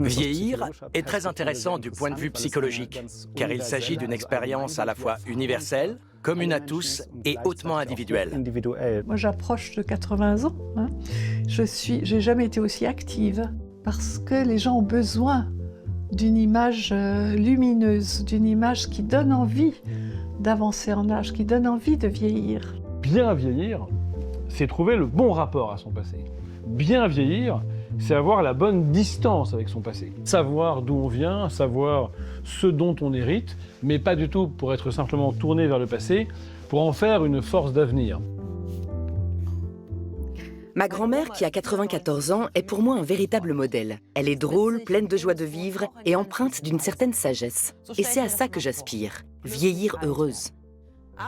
Vieillir est très intéressant du point de vue psychologique, car il s'agit d'une expérience à la fois universelle, commune à tous et hautement individuelle. Moi, j'approche de 80 ans. J'ai jamais été aussi active parce que les gens ont besoin d'une image lumineuse, d'une image qui donne envie d'avancer en âge, qui donne envie de vieillir. Bien vieillir, c'est trouver le bon rapport à son passé. Bien vieillir, c'est avoir la bonne distance avec son passé. Savoir d'où on vient, savoir ce dont on hérite, mais pas du tout pour être simplement tourné vers le passé, pour en faire une force d'avenir. Ma grand-mère, qui a 94 ans, est pour moi un véritable modèle. Elle est drôle, pleine de joie de vivre et empreinte d'une certaine sagesse. Et c'est à ça que j'aspire, vieillir heureuse.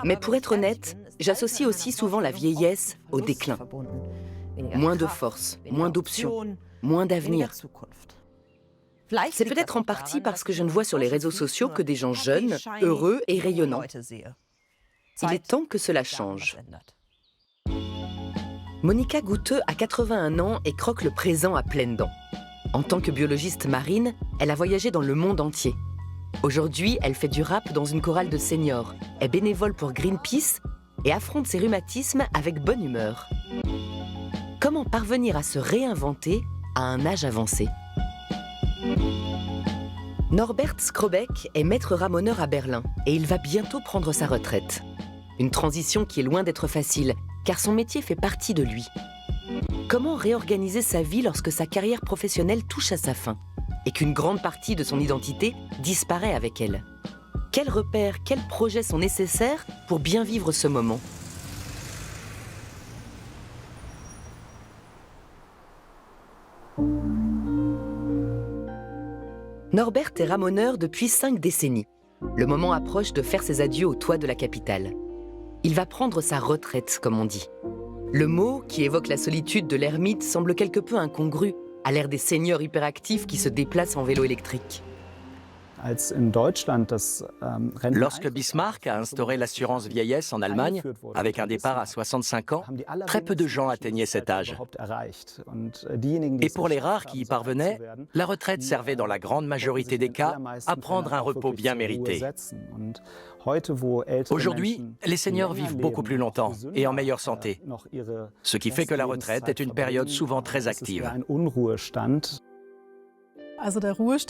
Mais pour être honnête, j'associe aussi souvent la vieillesse au déclin. Moins de force, moins d'options, moins d'avenir. C'est peut-être en partie parce que je ne vois sur les réseaux sociaux que des gens jeunes, heureux et rayonnants. Il est temps que cela change. Monica Gouteux a 81 ans et croque le présent à pleines dents. En tant que biologiste marine, elle a voyagé dans le monde entier. Aujourd'hui, elle fait du rap dans une chorale de seniors, est bénévole pour Greenpeace et affronte ses rhumatismes avec bonne humeur. Comment parvenir à se réinventer à un âge avancé? Norbert Skrobeck est maître ramoneur à Berlin et il va bientôt prendre sa retraite. Une transition qui est loin d'être facile, car son métier fait partie de lui. Comment réorganiser sa vie lorsque sa carrière professionnelle touche à sa fin et qu'une grande partie de son identité disparaît avec elle? Quels repères, quels projets sont nécessaires pour bien vivre ce moment? Norbert est ramoneur depuis 5 décennies. Le moment approche de faire ses adieux au toit de la capitale. Il va prendre sa retraite, comme on dit. Le mot, qui évoque la solitude de l'ermite, semble quelque peu incongru, à l'ère des seniors hyperactifs qui se déplacent en vélo électrique. Lorsque Bismarck a instauré l'assurance vieillesse en Allemagne, avec un départ à 65 ans, très peu de gens atteignaient cet âge. Et pour les rares qui y parvenaient, la retraite servait dans la grande majorité des cas à prendre un repos bien mérité. Aujourd'hui, les seniors vivent beaucoup plus longtemps et en meilleure santé, ce qui fait que la retraite est une période souvent très active.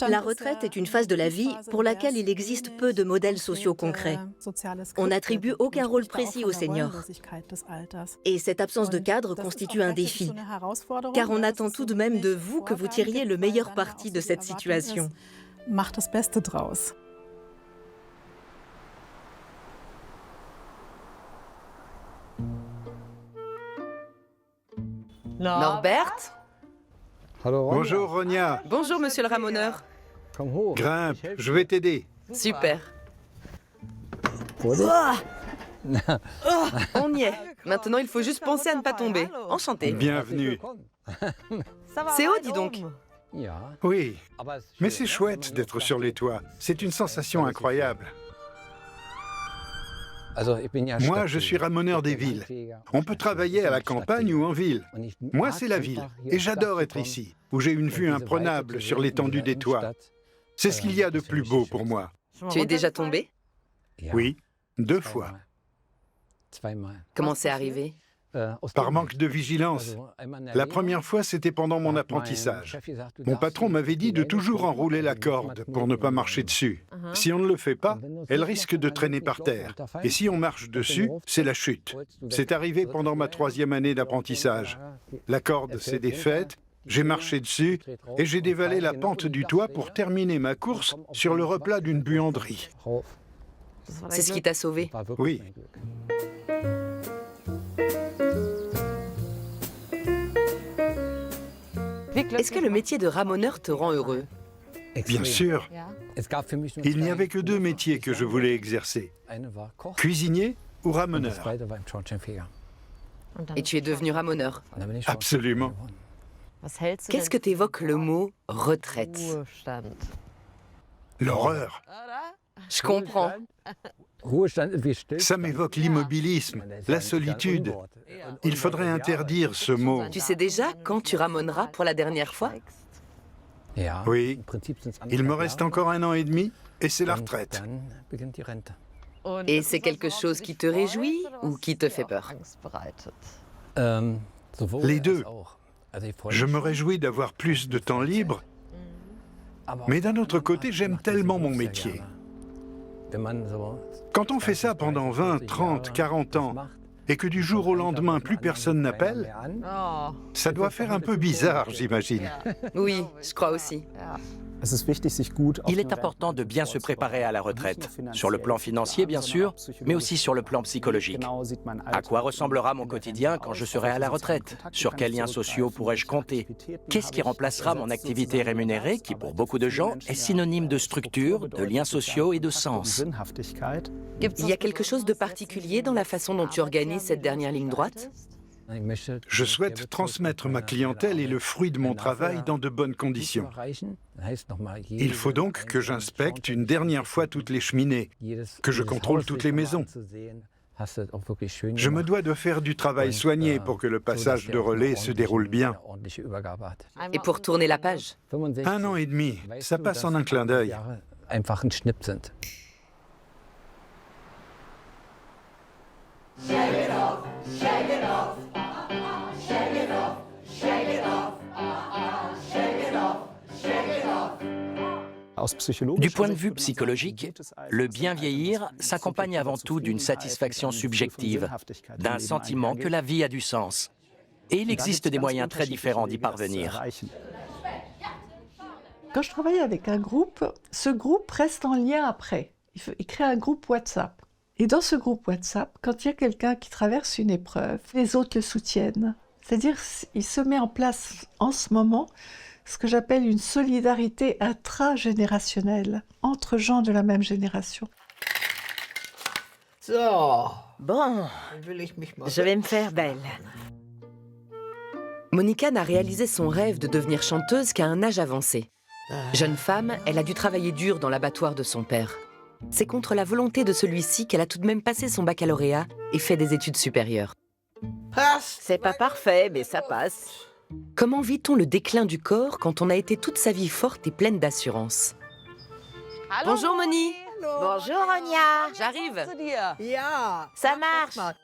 La retraite est une phase de la vie pour laquelle il existe peu de modèles sociaux concrets. On n'attribue aucun rôle précis aux seniors. Et cette absence de cadre constitue un défi, car on attend tout de même de vous que vous tiriez le meilleur parti de cette situation. Norbert? Bonjour Ronia. Bonjour, monsieur le ramoneur. Grimpe, je vais t'aider. Super. On y est. Maintenant, il faut juste penser à ne pas tomber. Enchanté. Bienvenue. C'est haut, dis donc. Oui, mais c'est chouette d'être sur les toits. C'est une sensation incroyable. Moi, je suis ramoneur des villes. On peut travailler à la campagne ou en ville. Moi, c'est la ville. Et j'adore être ici, où j'ai une vue imprenable sur l'étendue des toits. C'est ce qu'il y a de plus beau pour moi. Tu es déjà tombé? Oui, 2 fois. Comment c'est arrivé? Par manque de vigilance. La première fois, c'était pendant mon apprentissage. Mon patron m'avait dit de toujours enrouler la corde pour ne pas marcher dessus. Si on ne le fait pas, elle risque de traîner par terre. Et si on marche dessus, c'est la chute. C'est arrivé pendant ma 3e année d'apprentissage. La corde s'est défaite, j'ai marché dessus et j'ai dévalé la pente du toit pour terminer ma course sur le replat d'une buanderie. C'est ce qui t'a sauvé? Oui. Est-ce que le métier de ramoneur te rend heureux? Bien sûr. Il n'y avait que 2 métiers que je voulais exercer. Cuisinier ou ramoneur. Et tu es devenu ramoneur. Absolument. Qu'est-ce que t'évoque le mot retraite? L'horreur. Je comprends. Ça m'évoque l'immobilisme, la solitude. Il faudrait interdire ce mot. Tu sais déjà quand tu ramoneras pour la dernière fois? Oui, il me reste encore 1 an et demi et c'est la retraite. Et c'est quelque chose qui te réjouit ou qui te fait peur? Les deux. Je me réjouis d'avoir plus de temps libre, mais d'un autre côté, j'aime tellement mon métier. Quand on fait ça pendant 20, 30, 40 ans, et que du jour au lendemain, plus personne n'appelle, ça doit faire un peu bizarre, j'imagine. Oui, je crois aussi. Il est important de bien se préparer à la retraite, sur le plan financier bien sûr, mais aussi sur le plan psychologique. À quoi ressemblera mon quotidien quand je serai à la retraite? Sur quels liens sociaux pourrais-je compter? Qu'est-ce qui remplacera mon activité rémunérée qui, pour beaucoup de gens, est synonyme de structure, de liens sociaux et de sens? Il y a quelque chose de particulier dans la façon dont tu organises cette dernière ligne droite? Je souhaite transmettre ma clientèle et le fruit de mon travail dans de bonnes conditions. Il faut donc que j'inspecte une dernière fois toutes les cheminées, que je contrôle toutes les maisons. Je me dois de faire du travail soigné pour que le passage de relais se déroule bien. Et pour tourner la page? 1 an et demi, ça passe en un clin d'œil. Du point de vue psychologique, le bien vieillir s'accompagne avant tout d'une satisfaction subjective, d'un sentiment que la vie a du sens. Et il existe des moyens très différents d'y parvenir. Quand je travaille avec un groupe, ce groupe reste en lien après. Il crée un groupe WhatsApp. Et dans ce groupe WhatsApp, quand il y a quelqu'un qui traverse une épreuve, les autres le soutiennent. C'est-à-dire qu'il se met en place en ce moment ce que j'appelle une solidarité intragénérationnelle entre gens de la même génération. Bon, je vais me faire belle. Monica n'a réalisé son rêve de devenir chanteuse qu'à un âge avancé. Jeune femme, elle a dû travailler dur dans l'abattoir de son père. C'est contre la volonté de celui-ci qu'elle a tout de même passé son baccalauréat et fait des études supérieures. C'est pas parfait, mais ça passe. Comment vit-on le déclin du corps quand on a été toute sa vie forte et pleine d'assurance? Bonjour Moni. Bonjour Ronia. J'arrive. Ça marche.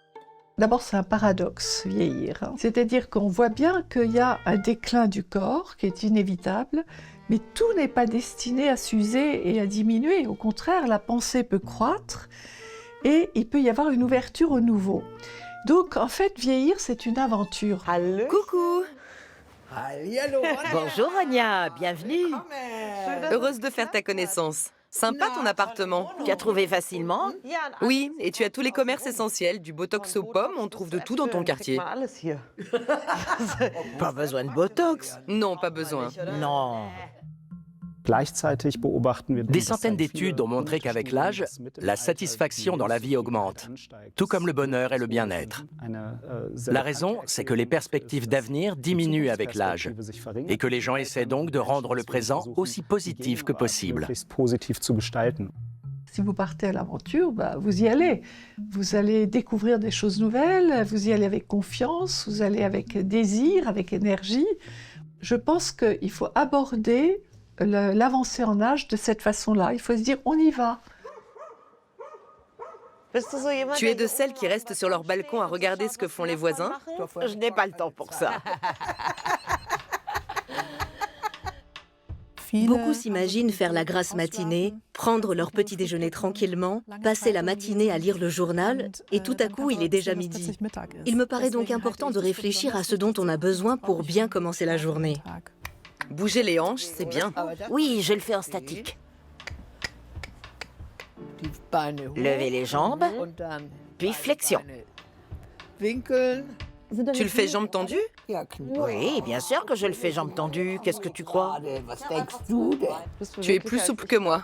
D'abord, c'est un paradoxe, vieillir. C'est-à-dire qu'on voit bien qu'il y a un déclin du corps qui est inévitable, mais tout n'est pas destiné à s'user et à diminuer. Au contraire, la pensée peut croître et il peut y avoir une ouverture au nouveau. Donc, en fait, vieillir, c'est une aventure. Coucou. Bonjour Ronia, bienvenue. Heureuse de faire ta connaissance. Sympa ton appartement. Tu as trouvé facilement? Oui, et tu as tous les commerces essentiels, du botox aux pommes, on trouve de tout dans ton quartier. Pas besoin de botox. Non, pas besoin. Non. Des centaines d'études ont montré qu'avec l'âge, la satisfaction dans la vie augmente, tout comme le bonheur et le bien-être. La raison, c'est que les perspectives d'avenir diminuent avec l'âge et que les gens essaient donc de rendre le présent aussi positif que possible. Si vous partez à l'aventure, vous y allez. Vous allez découvrir des choses nouvelles, vous y allez avec confiance, vous allez avec désir, avec énergie. Je pense qu'il faut aborder l'avancée en âge de cette façon-là. Il faut se dire, on y va. Tu es de celles qui restent sur leur balcon à regarder ce que font les voisins? Je n'ai pas le temps pour ça. Beaucoup s'imaginent faire la grasse matinée, prendre leur petit déjeuner tranquillement, passer la matinée à lire le journal, et tout à coup, il est déjà midi. Il me paraît donc important de réfléchir à ce dont on a besoin pour bien commencer la journée. Bouger les hanches, c'est bien. Oui, je le fais en statique. Lever les jambes, puis flexion. Tu le fais jambes tendues? Oui, bien sûr que je le fais jambes tendues. Qu'est-ce que tu crois? Tu es plus souple que moi.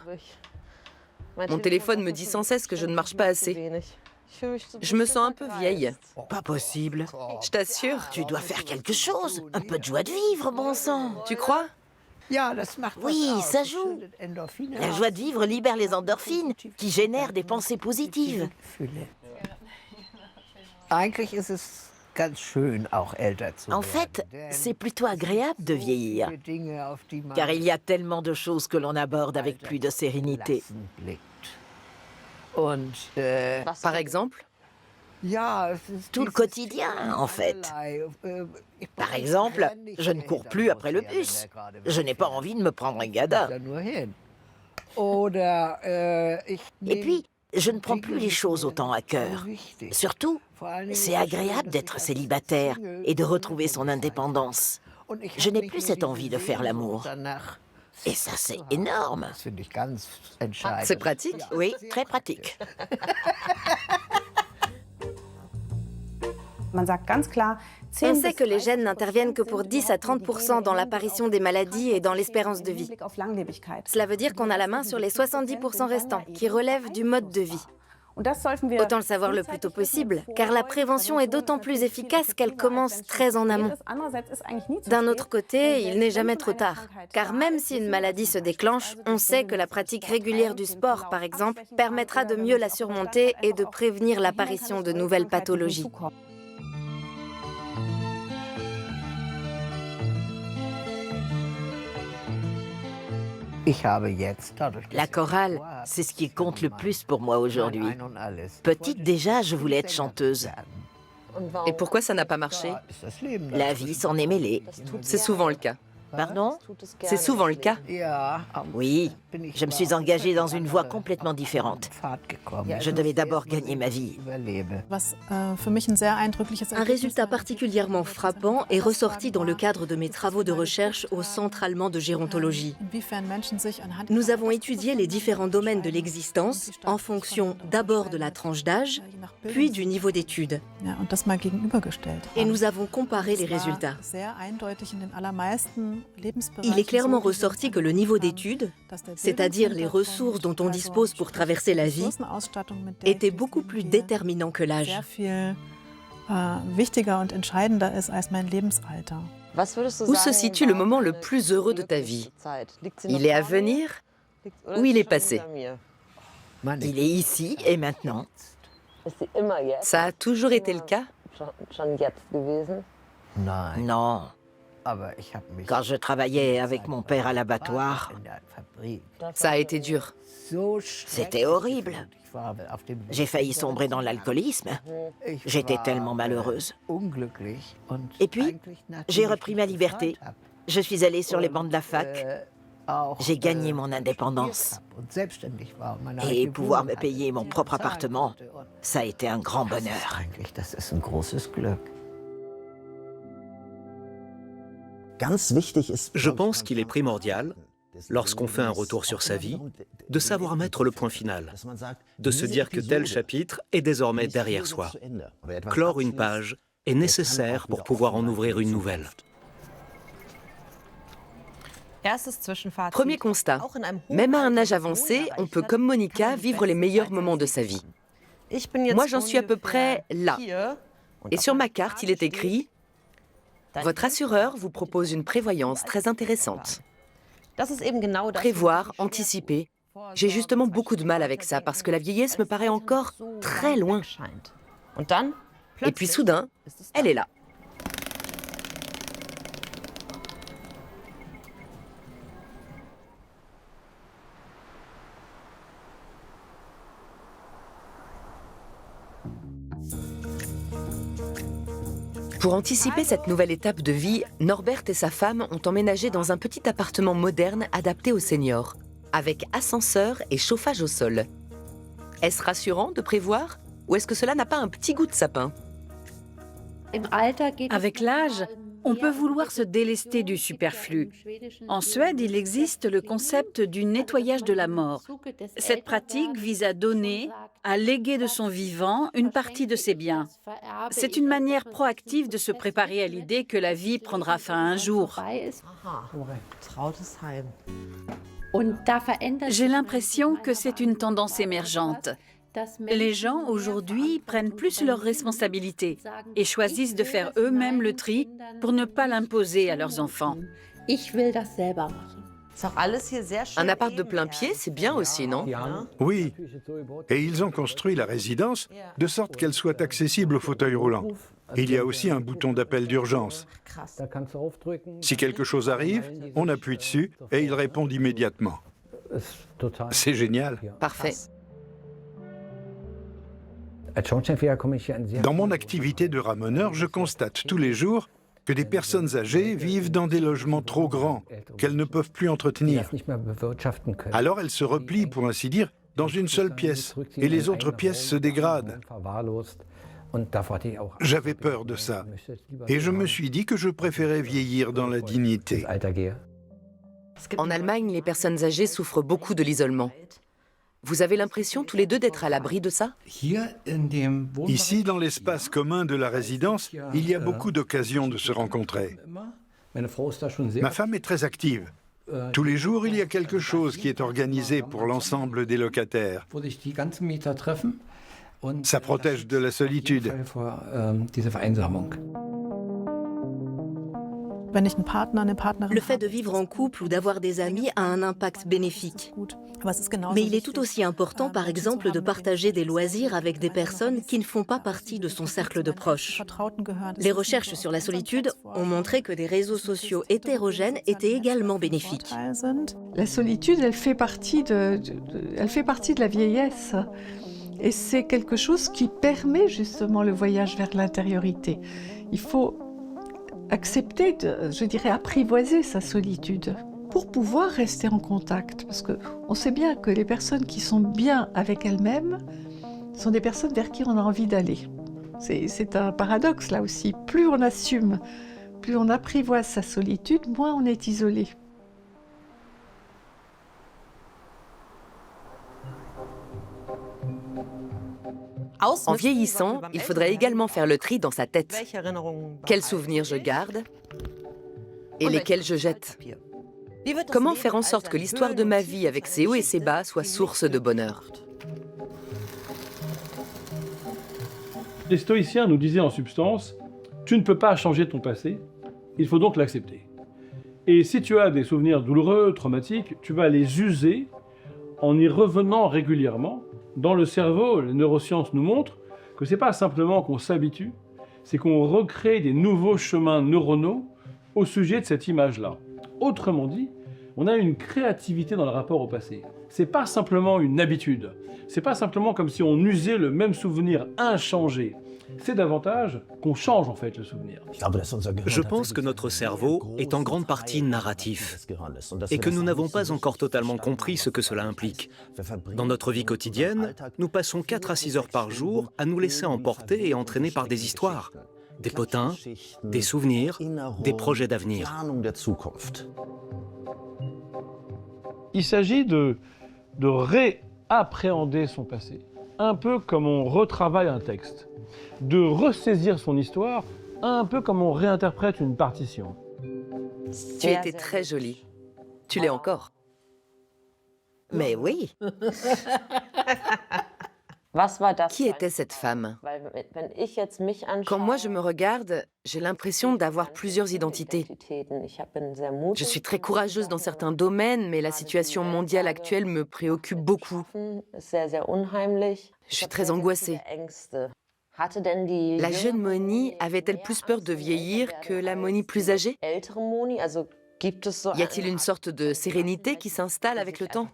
Mon téléphone me dit sans cesse que je ne marche pas assez. Je me sens un peu vieille. Pas possible. Je t'assure. Tu dois faire quelque chose. Un peu de joie de vivre, bon sang. Tu crois? Oui, ça joue. La joie de vivre libère les endorphines qui génèrent des pensées positives. En fait, c'est plutôt agréable de vieillir, car il y a tellement de choses que l'on aborde avec plus de sérénité. Par exemple? Tout le quotidien, en fait. Par exemple, je ne cours plus après le bus. Je n'ai pas envie de me prendre un gada. Et puis, je ne prends plus les choses autant à cœur. Surtout, c'est agréable d'être célibataire et de retrouver son indépendance. Je n'ai plus cette envie de faire l'amour. Et ça, c'est énorme. C'est pratique? Oui, très pratique. On sait que les gènes n'interviennent que pour 10 à 30% dans l'apparition des maladies et dans l'espérance de vie. Cela veut dire qu'on a la main sur les 70% restants, qui relèvent du mode de vie. Autant le savoir le plus tôt possible, car la prévention est d'autant plus efficace qu'elle commence très en amont. D'un autre côté, il n'est jamais trop tard, car même si une maladie se déclenche, on sait que la pratique régulière du sport, par exemple, permettra de mieux la surmonter et de prévenir l'apparition de nouvelles pathologies. La chorale, c'est ce qui compte le plus pour moi aujourd'hui. Petite déjà, je voulais être chanteuse. Et pourquoi ça n'a pas marché? La vie s'en est mêlée. C'est souvent le cas. Pardon? C'est souvent le cas. Oui, je me suis engagée dans une voie complètement différente. Je devais d'abord gagner ma vie. Un résultat particulièrement frappant est ressorti dans le cadre de mes travaux de recherche au Centre allemand de gérontologie. Nous avons étudié les différents domaines de l'existence en fonction d'abord de la tranche d'âge, puis du niveau d'études. Et nous avons comparé les résultats. Il est clairement ressorti que le niveau d'études, c'est-à-dire les ressources dont on dispose pour traverser la vie, était beaucoup plus déterminant que l'âge. Où se situe le moment le plus heureux de ta vie? Il est à venir ou il est passé? Il est ici et maintenant. Ça a toujours été le cas? Non. Quand je travaillais avec mon père à l'abattoir, Ça a été dur. c'était horrible. J'ai failli sombrer dans l'alcoolisme. J'étais tellement malheureuse. Et puis, j'ai repris ma liberté. Je suis allée sur les bancs de la fac. J'ai gagné mon indépendance. Et pouvoir me payer mon propre appartement, ça a été un grand bonheur. Je pense qu'il est primordial, lorsqu'on fait un retour sur sa vie, de savoir mettre le point final, de se dire que tel chapitre est désormais derrière soi. Clore une page est nécessaire pour pouvoir en ouvrir une nouvelle. Premier constat, même à un âge avancé, on peut, comme Monica, vivre les meilleurs moments de sa vie. Moi, j'en suis à peu près là. Et sur ma carte, il est écrit « Votre assureur vous propose une prévoyance très intéressante. » Prévoir, anticiper. J'ai justement beaucoup de mal avec ça parce que la vieillesse me paraît encore très loin. Et puis soudain, elle est là. Pour anticiper cette nouvelle étape de vie, Norbert et sa femme ont emménagé dans un petit appartement moderne adapté aux seniors, avec ascenseur et chauffage au sol. Est-ce rassurant de prévoir ou est-ce que cela n'a pas un petit goût de sapin? Avec l'âge, on peut vouloir se délester du superflu. En Suède, il existe le concept du nettoyage de la mort. Cette pratique vise à donner, à léguer de son vivant une partie de ses biens. C'est une manière proactive de se préparer à l'idée que la vie prendra fin un jour. J'ai l'impression que c'est une tendance émergente. Les gens, aujourd'hui, prennent plus leurs responsabilités et choisissent de faire eux-mêmes le tri pour ne pas l'imposer à leurs enfants. Un appart de plein pied, c'est bien aussi, non? Oui, et ils ont construit la résidence de sorte qu'elle soit accessible au fauteuil roulant. Il y a aussi un bouton d'appel d'urgence. Si quelque chose arrive, on appuie dessus et il répond immédiatement. C'est génial. Parfait. Dans mon activité de ramoneur, je constate tous les jours que des personnes âgées vivent dans des logements trop grands qu'elles ne peuvent plus entretenir. Alors elles se replient, pour ainsi dire, dans une seule pièce, et les autres pièces se dégradent. J'avais peur de ça, et je me suis dit que je préférais vieillir dans la dignité. En Allemagne, les personnes âgées souffrent beaucoup de l'isolement. Vous avez l'impression tous les deux d'être à l'abri de ça? Ici, dans l'espace commun de la résidence, il y a beaucoup d'occasions de se rencontrer. Ma femme est très active. Tous les jours, il y a quelque chose qui est organisé pour l'ensemble des locataires. Ça protège de la solitude. Le fait de vivre en couple ou d'avoir des amis a un impact bénéfique. Mais il est tout aussi important, par exemple, de partager des loisirs avec des personnes qui ne font pas partie de son cercle de proches. Les recherches sur la solitude ont montré que des réseaux sociaux hétérogènes étaient également bénéfiques. La solitude, elle fait partie de la vieillesse. Et c'est quelque chose qui permet justement le voyage vers l'intériorité. Il faut accepter, je dirais, apprivoiser sa solitude pour pouvoir rester en contact. Parce qu'on sait bien que les personnes qui sont bien avec elles-mêmes sont des personnes vers qui on a envie d'aller. C'est un paradoxe là aussi. Plus on assume, plus on apprivoise sa solitude, moins on est isolé. En vieillissant, il faudrait également faire le tri dans sa tête. Quels souvenirs je garde et lesquels je jette? Comment faire en sorte que l'histoire de ma vie avec ses hauts et ses bas soit source de bonheur? Les stoïciens nous disaient en substance, tu ne peux pas changer ton passé, il faut donc l'accepter. Et si tu as des souvenirs douloureux, traumatiques, tu vas les user en y revenant régulièrement. Dans le cerveau, les neurosciences nous montrent que ce n'est pas simplement qu'on s'habitue, c'est qu'on recrée des nouveaux chemins neuronaux au sujet de cette image-là. Autrement dit, on a une créativité dans le rapport au passé. Ce n'est pas simplement une habitude, ce n'est pas simplement comme si on usait le même souvenir inchangé. C'est davantage qu'on change en fait le souvenir. Je pense que notre cerveau est en grande partie narratif et que nous n'avons pas encore totalement compris ce que cela implique. Dans notre vie quotidienne, nous passons 4 à 6 heures par jour à nous laisser emporter et entraîner par des histoires, des potins, des souvenirs, des projets d'avenir. Il s'agit de réappréhender son passé, un peu comme on retravaille un texte. De ressaisir son histoire, un peu comme on réinterprète une partition. Tu étais très jolie. Tu l'es encore. Mais oui. Qui était cette femme? Quand moi je me regarde, j'ai l'impression d'avoir plusieurs identités. Je suis très courageuse dans certains domaines, mais la situation mondiale actuelle me préoccupe beaucoup. Je suis très angoissée. La jeune Moni avait-elle plus peur de vieillir que la Moni plus âgée? Y a-t-il une sorte de sérénité qui s'installe avec le temps?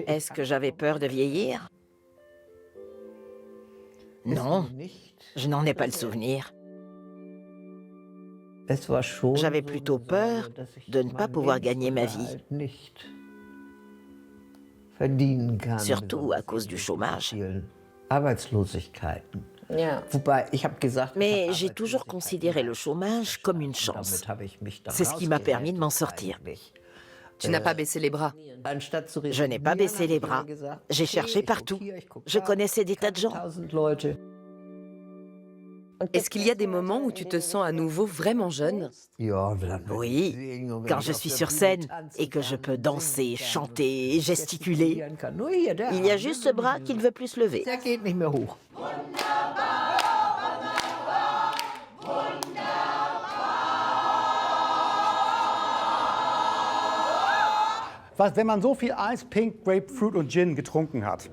Est-ce que j'avais peur de vieillir? Non, je n'en ai pas le souvenir. J'avais plutôt peur de ne pas pouvoir gagner ma vie. Surtout à cause du chômage. Mais j'ai toujours considéré le chômage comme une chance. C'est ce qui m'a permis de m'en sortir. Tu n'as pas baissé les bras. Je n'ai pas baissé les bras. J'ai cherché partout. Je connaissais des tas de gens. Est-ce qu'il y a des moments où tu te sens à nouveau vraiment jeune? Oui, quand je suis sur scène et que je peux danser, chanter et gesticuler. Il y a juste ce bras qui ne veut plus se lever. Wenn man so viel Eis, Pink, Grapefruit und Gin getrunken hat,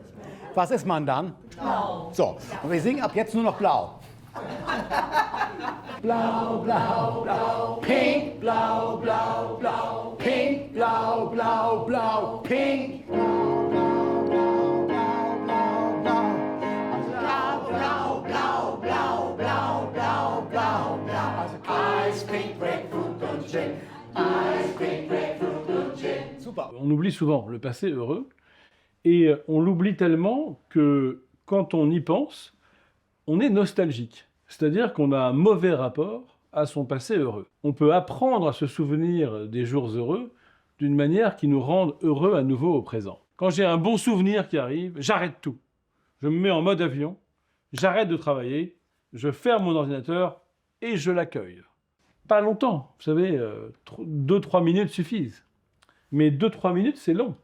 Was ist man dann? Blau. So, und wir singen ab jetzt nur noch blau. Blau, blau, blau, pink, blau, blau, blau, pink, blau, blau, blau, pink. Blau, blau, blau, blau, blau, blau, blau, blau, blau, blau, blau. Also Eis, Pink, Grapefruit und Gin. Eis, Pink, Grapefruit und Gin. Super. On oublie souvent le passé heureux et on l'oublie tellement que quand on y pense, on est nostalgique. C'est-à-dire qu'on a un mauvais rapport à son passé heureux. On peut apprendre à se souvenir des jours heureux d'une manière qui nous rende heureux à nouveau au présent. Quand j'ai un bon souvenir qui arrive, j'arrête tout. Je me mets en mode avion, j'arrête de travailler, je ferme mon ordinateur et je l'accueille. Pas longtemps, vous savez, 2-3 minutes suffisent. Mais 2-3 minutes, c'est long.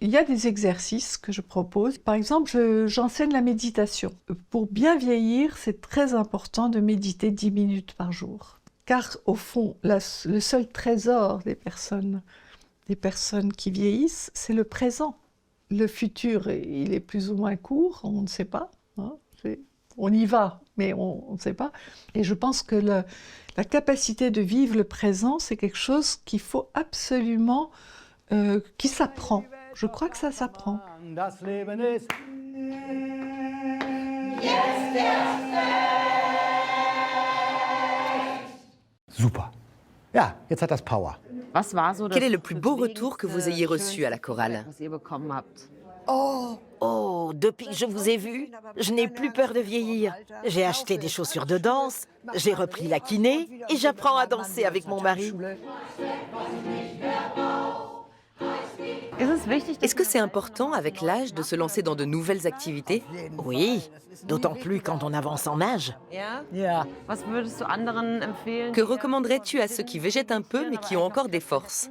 Il y a des exercices que je propose. Par exemple, j'enseigne la méditation. Pour bien vieillir, c'est très important de méditer 10 minutes par jour. Car au fond, le seul trésor des personnes qui vieillissent, c'est le présent. Le futur, il est plus ou moins court, on ne sait pas. Hein, on y va, mais on ne sait pas. Et je pense que la capacité de vivre le présent, c'est quelque chose qu'il faut absolument, qui s'apprend. Je crois que ça s'apprend. Super. Ja, jetzt hat das Power. Quel est le plus beau retour que vous ayez reçu à la chorale? Oh, depuis que je vous ai vu, je n'ai plus peur de vieillir. J'ai acheté des chaussures de danse, j'ai repris la kiné et j'apprends à danser avec mon mari. Est-ce que c'est important avec l'âge de se lancer dans de nouvelles activités? Oui, d'autant plus quand on avance en âge. Que recommanderais-tu à ceux qui végètent un peu mais qui ont encore des forces?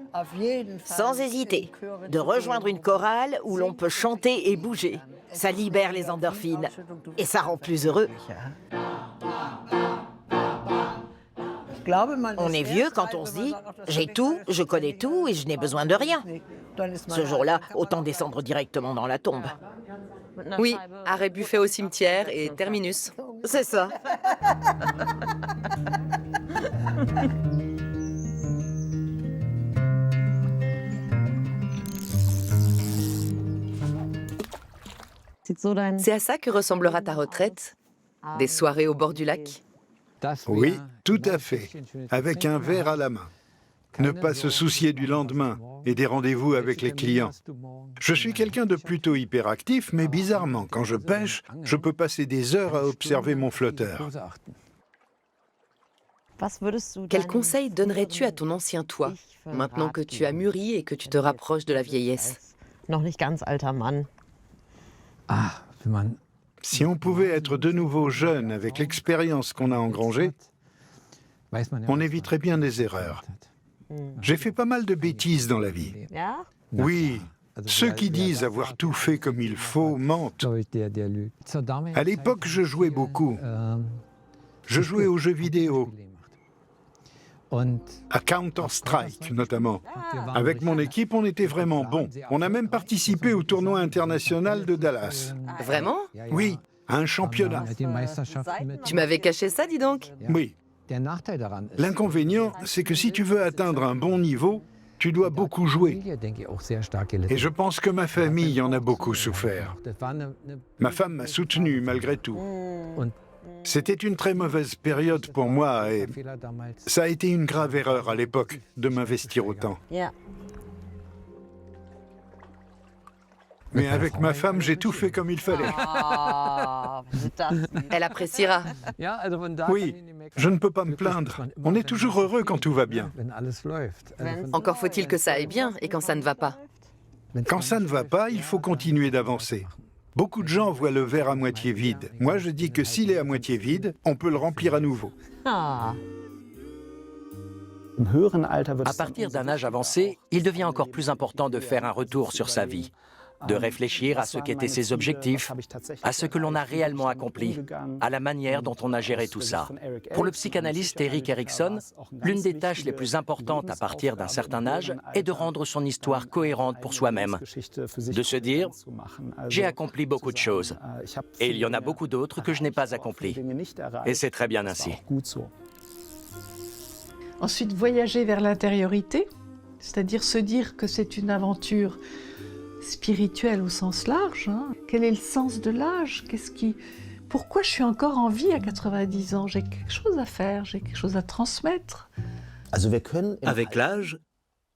Sans hésiter, de rejoindre une chorale où l'on peut chanter et bouger. Ça libère les endorphines et ça rend plus heureux. On est vieux quand on se dit « j'ai tout, je connais tout et je n'ai besoin de rien ». Ce jour-là, autant descendre directement dans la tombe. Oui, arrêt buffet au cimetière et terminus. C'est ça. C'est à ça que ressemblera ta retraite? Des soirées au bord du lac? Oui, tout à fait, avec un verre à la main. Ne pas se soucier du lendemain et des rendez-vous avec les clients. Je suis quelqu'un de plutôt hyperactif, mais bizarrement, quand je pêche, je peux passer des heures à observer mon flotteur. Quel conseil donnerais-tu à ton ancien toi, maintenant que tu as mûri et que tu te rapproches de la vieillesse? Si on pouvait être de nouveau jeune avec l'expérience qu'on a engrangée, on éviterait bien des erreurs. J'ai fait pas mal de bêtises dans la vie. Oui, ceux qui disent avoir tout fait comme il faut mentent. À l'époque, je jouais beaucoup. Je jouais aux jeux vidéo, à Counter-Strike notamment. Avec mon équipe, on était vraiment bons. On a même participé au tournoi international de Dallas. Vraiment? Oui, à un championnat. Tu m'avais caché ça, dis donc? Oui. L'inconvénient, c'est que si tu veux atteindre un bon niveau, tu dois beaucoup jouer. Et je pense que ma famille en a beaucoup souffert. Ma femme m'a soutenu malgré tout. C'était une très mauvaise période pour moi et ça a été une grave erreur à l'époque de m'investir autant. Mais avec ma femme, j'ai tout fait comme il fallait. Elle appréciera. Oui, je ne peux pas me plaindre. On est toujours heureux quand tout va bien. Encore faut-il que ça aille bien et quand ça ne va pas. Quand ça ne va pas, il faut continuer d'avancer. Beaucoup de gens voient le verre à moitié vide. Moi, je dis que s'il est à moitié vide, on peut le remplir à nouveau. À partir d'un âge avancé, il devient encore plus important de faire un retour sur sa vie. de réfléchir à ce qu'étaient ses objectifs, à ce que l'on a réellement accompli, à la manière dont on a géré tout ça. Pour le psychanalyste Erik Erikson, l'une des tâches les plus importantes à partir d'un certain âge est de rendre son histoire cohérente pour soi-même, de se dire « j'ai accompli beaucoup de choses, et il y en a beaucoup d'autres que je n'ai pas accomplies, et c'est très bien ainsi ». Ensuite, voyager vers l'intériorité, c'est-à-dire se dire que c'est une aventure spirituelle au sens large. Quel est le sens de l'âge? Pourquoi je suis encore en vie à 90 ans? J'ai quelque chose à faire, j'ai quelque chose à transmettre. Avec l'âge,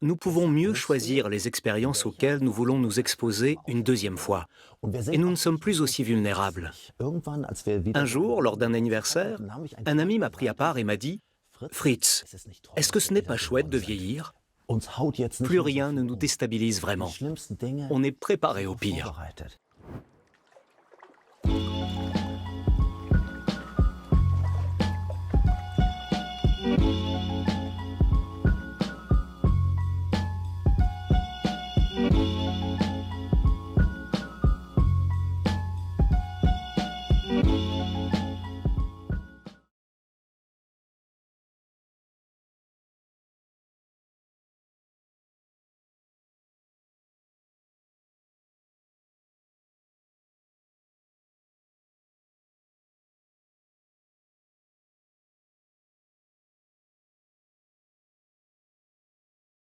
nous pouvons mieux choisir les expériences auxquelles nous voulons nous exposer une deuxième fois. Et nous ne sommes plus aussi vulnérables. Un jour, lors d'un anniversaire, un ami m'a pris à part et m'a dit « Fritz, est-ce que ce n'est pas chouette de vieillir ? Plus rien ne nous déstabilise vraiment. On est préparé au pire. »